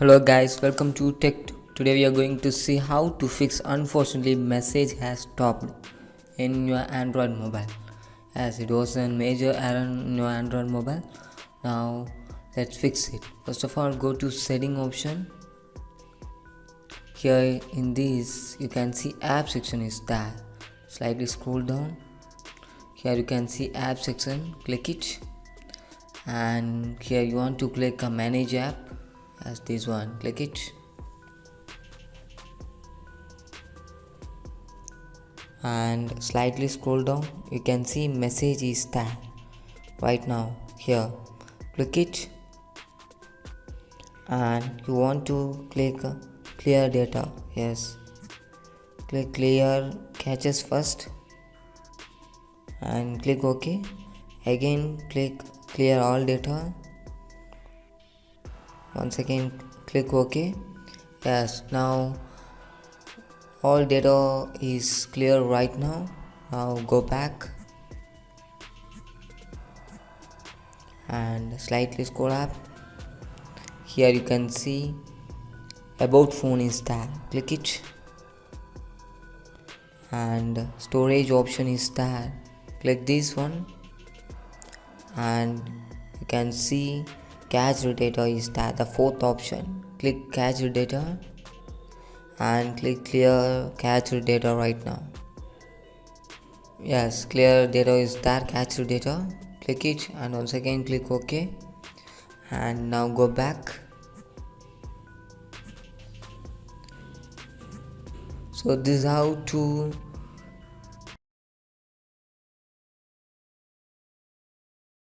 Hello guys, welcome to Tech. Today we are going to see how to fix unfortunately message has stopped in your Android mobile, as it was a major error in your Android mobile. Now let's fix it. First of all, go to setting option. Here in this you can see app section is there. Slightly scroll down. Here you can see app section, click it, and here you want to click a manage app, as this one, click it, and slightly scroll down. You can see message is there right now. Here click it, and you want to click clear data. Yes, click clear caches first and click OK. Again click clear all data. Once again click OK. Yes, now all data is clear right now. Now go back and slightly scroll up. Here you can see about phone is there. Click it, and storage option is there. Click this one, and you can see cached data is there, the fourth option. Click cached data and click clear cached data right now. Yes, clear data is there, cached data. Click it and once again click OK, and now go back. So this is how to